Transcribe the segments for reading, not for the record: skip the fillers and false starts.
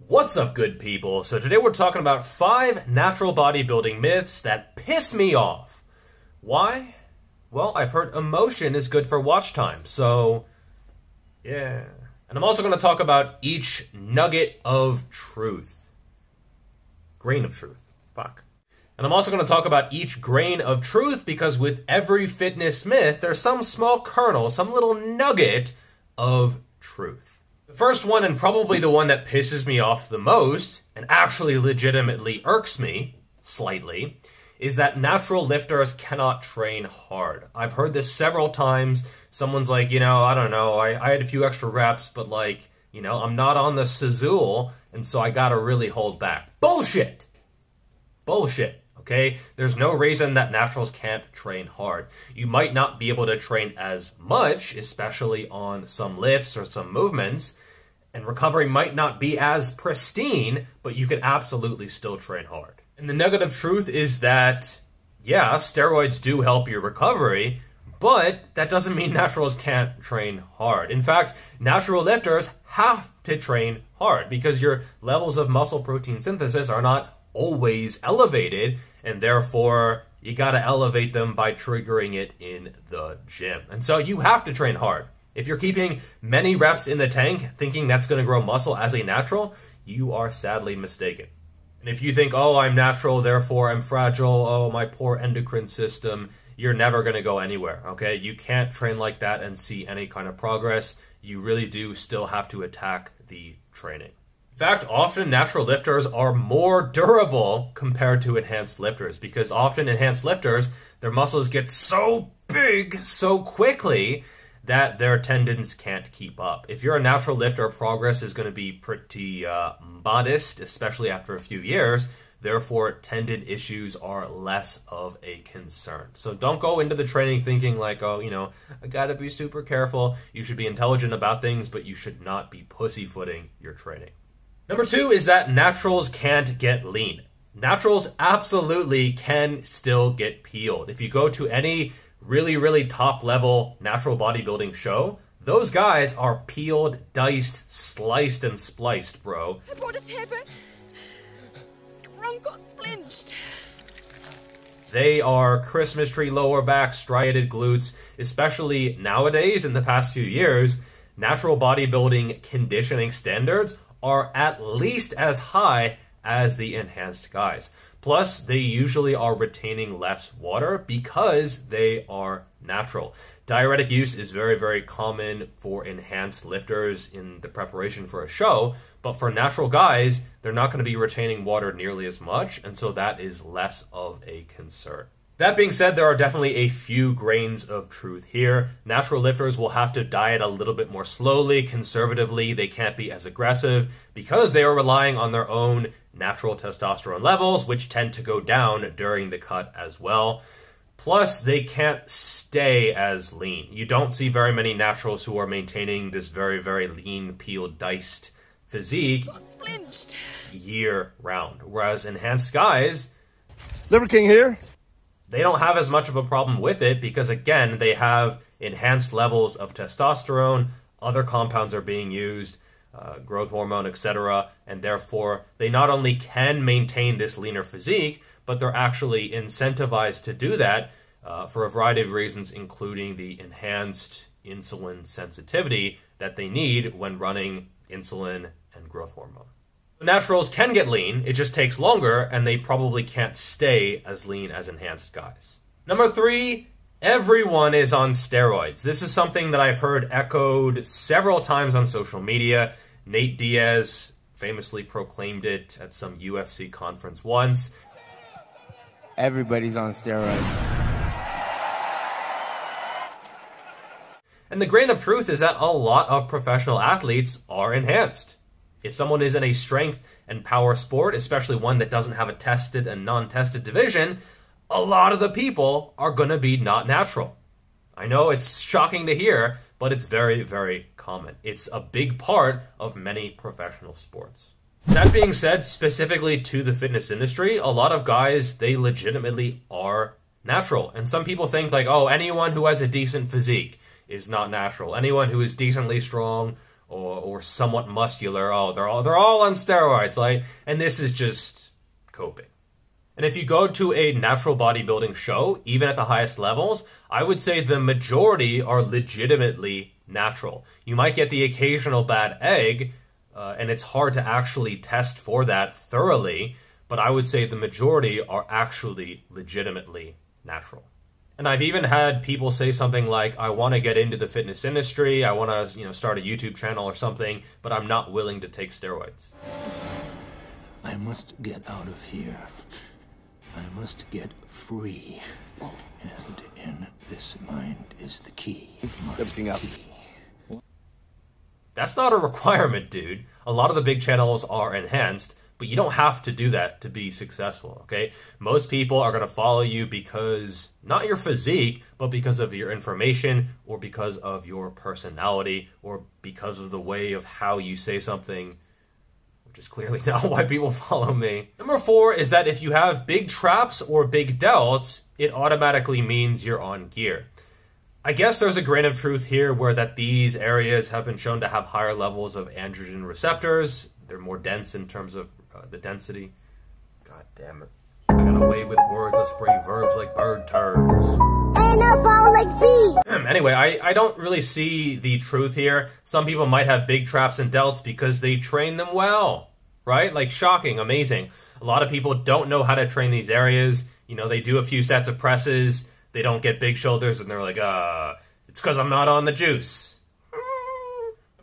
What's up, good people? So today we're talking about 5 natural bodybuilding myths that piss me off. Why? Well, I've heard emotion is good for watch time, so yeah. And I'm also going to talk about each nugget of truth. Grain of truth. Fuck. And I'm also going to talk about each grain of truth because with every fitness myth, there's some small kernel, some little nugget of truth. The first one, and probably the one that pisses me off the most, and actually legitimately irks me, slightly, is that natural lifters cannot train hard. I've heard this several times. Someone's like, I don't know, I had a few extra reps, but like, I'm not on the Sazul, and so I gotta really hold back. Bullshit! Bullshit. Okay? There's no reason that naturals can't train hard. You might not be able to train as much, especially on some lifts or some movements, and recovery might not be as pristine, but you can absolutely still train hard. And the nugget of truth is that, yeah, steroids do help your recovery, but that doesn't mean naturals can't train hard. In fact, natural lifters have to train hard because your levels of muscle protein synthesis are not always elevated, and therefore you gotta elevate them by triggering it in the gym. And so you have to train hard. If you're keeping many reps in the tank thinking that's gonna grow muscle as a natural, you are sadly mistaken. And if you think, oh, I'm natural, therefore I'm fragile, oh, my poor endocrine system, you're never gonna go anywhere, okay? You can't train like that and see any kind of progress. You really do still have to attack the training. In fact, often natural lifters are more durable compared to enhanced lifters because often enhanced lifters, their muscles get so big so quickly that their tendons can't keep up. If you're a natural lifter, progress is going to be pretty modest, especially after a few years. Therefore, tendon issues are less of a concern. So don't go into the training thinking like, oh, I gotta be super careful. You should be intelligent about things, but you should not be pussyfooting your training. Number 2 is that naturals can't get lean. Naturals absolutely can still get peeled. If you go to any really, really top level natural bodybuilding show, those guys are peeled, diced, sliced, and spliced, bro. What has happened? Wrong got splinged. They are Christmas tree lower back, striated glutes, especially nowadays in the past few years, natural bodybuilding conditioning standards are at least as high as the enhanced guys. Plus, they usually are retaining less water because they are natural. Diuretic use is very, very common for enhanced lifters in the preparation for a show, but for natural guys, they're not going to be retaining water nearly as much, and so that is less of a concern. That being said, there are definitely a few grains of truth here. Natural lifters will have to diet a little bit more slowly, conservatively. They can't be as aggressive because they are relying on their own natural testosterone levels, which tend to go down during the cut as well. Plus, they can't stay as lean. You don't see very many naturals who are maintaining this very, very lean, peeled, diced physique year round. Whereas enhanced guys, Liver King here. They don't have as much of a problem with it because, again, they have enhanced levels of testosterone, other compounds are being used, growth hormone, etc., and therefore they not only can maintain this leaner physique, but they're actually incentivized to do that for a variety of reasons, including the enhanced insulin sensitivity that they need when running insulin and growth hormone. Naturals can get lean, it just takes longer, and they probably can't stay as lean as enhanced guys. Number 3, everyone is on steroids. This is something that I've heard echoed several times on social media. Nate Diaz famously proclaimed it at some UFC conference once. Everybody's on steroids. And the grain of truth is that a lot of professional athletes are enhanced. If someone is in a strength and power sport, especially one that doesn't have a tested and non-tested division, a lot of the people are going to be not natural. I know it's shocking to hear, but it's very, very common. It's a big part of many professional sports. That being said, specifically to the fitness industry, a lot of guys, they legitimately are natural. And some people think like, oh, anyone who has a decent physique is not natural. Anyone who is decently strong or somewhat muscular. Oh, they're all on steroids, like, and this is just coping. And if you go to a natural bodybuilding show, even at the highest levels, I would say the majority are legitimately natural. You might get the occasional bad egg, and it's hard to actually test for that thoroughly, but I would say the majority are actually legitimately natural. And I've even had people say something like, I want to get into the fitness industry, I want to, start a YouTube channel or something, but I'm not willing to take steroids. I must get out of here. I must get free. And in this mind is the key. Everything up. That's not a requirement, dude. A lot of the big channels are enhanced, but you don't have to do that to be successful, okay? Most people are going to follow you because, not your physique, but because of your information, or because of your personality, or because of the way of how you say something, which is clearly not why people follow me. Number 4 is that if you have big traps or big delts, it automatically means you're on gear. I guess there's a grain of truth here where that these areas have been shown to have higher levels of androgen receptors. They're more dense in terms of the density. God damn it. I got a way with words. I spray verbs like bird turds. Anabolic beat. Anyway, I don't really see the truth here. Some people might have big traps and delts because they train them well, right? Like, shocking, amazing. A lot of people don't know how to train these areas. They do a few sets of presses, they don't get big shoulders, and they're like, it's because I'm not on the juice.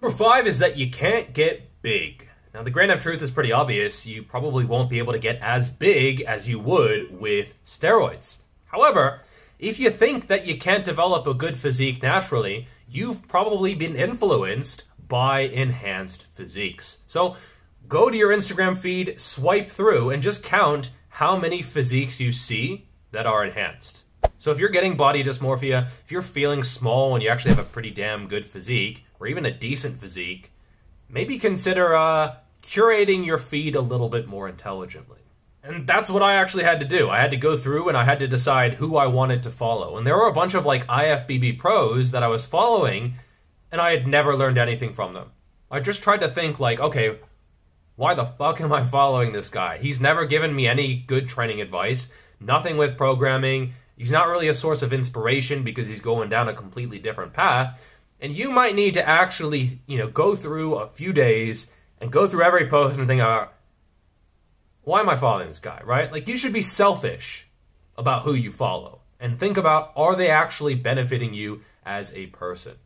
Number 5 is that you can't get big. Now, the grain of truth is pretty obvious. You probably won't be able to get as big as you would with steroids. However, if you think that you can't develop a good physique naturally, you've probably been influenced by enhanced physiques. So go to your Instagram feed, swipe through, and just count how many physiques you see that are enhanced. So if you're getting body dysmorphia, if you're feeling small and you actually have a pretty damn good physique, or even a decent physique, maybe consider curating your feed a little bit more intelligently. And that's what I actually had to do. I had to go through and I had to decide who I wanted to follow. And there were a bunch of like IFBB pros that I was following, and I had never learned anything from them. I just tried to think like, okay, why the fuck am I following this guy? He's never given me any good training advice, nothing with programming. He's not really a source of inspiration because he's going down a completely different path. And you might need to actually, go through a few days and go through every post and think, why am I following this guy, right? Like, you should be selfish about who you follow and think about, are they actually benefiting you as a person?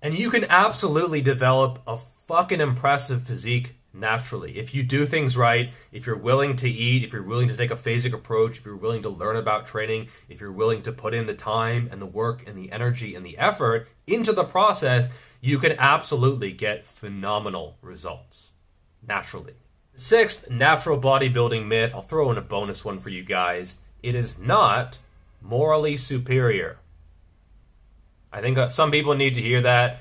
And you can absolutely develop a fucking impressive physique naturally. If you do things right, if you're willing to eat, if you're willing to take a phasic approach, if you're willing to learn about training, if you're willing to put in the time and the work and the energy and the effort into the process, you can absolutely get phenomenal results naturally. 6th natural bodybuilding myth, I'll throw in a bonus one for you guys. It is not morally superior. I think some people need to hear that.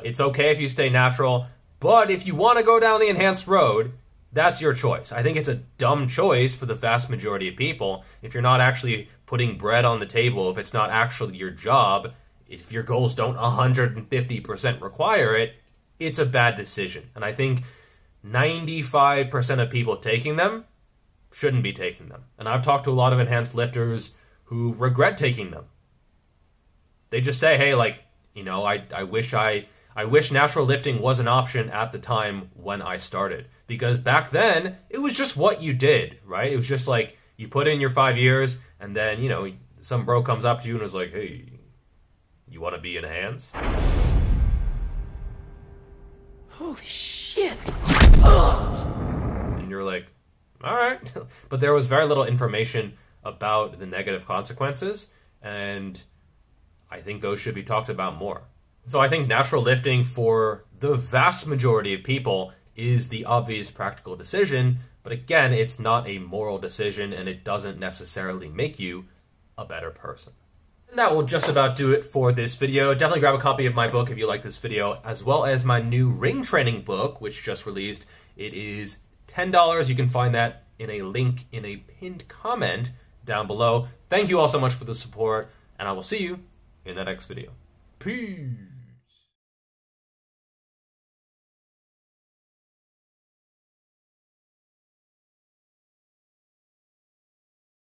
It's okay if you stay natural, but if you want to go down the enhanced road, that's your choice. I think it's a dumb choice for the vast majority of people. If you're not actually putting bread on the table, if it's not actually your job, if your goals don't 150% require it, it's a bad decision. And I think 95% of people taking them shouldn't be taking them. And I've talked to a lot of enhanced lifters who regret taking them. They just say, hey, like, I wish natural lifting was an option at the time when I started. Because back then, it was just what you did, right? It was just like, you put in your 5 years, and then, some bro comes up to you and is like, hey, you want to be enhanced? Holy shit! And you're like, all right. But there was very little information about the negative consequences, and I think those should be talked about more. So I think natural lifting for the vast majority of people is the obvious practical decision, but again, it's not a moral decision, and it doesn't necessarily make you a better person. And that will just about do it for this video. Definitely grab a copy of my book if you like this video, as well as my new ring training book, which just released. It is $10. You can find that in a link in a pinned comment down below. Thank you all so much for the support, and I will see you in the next video. Peace.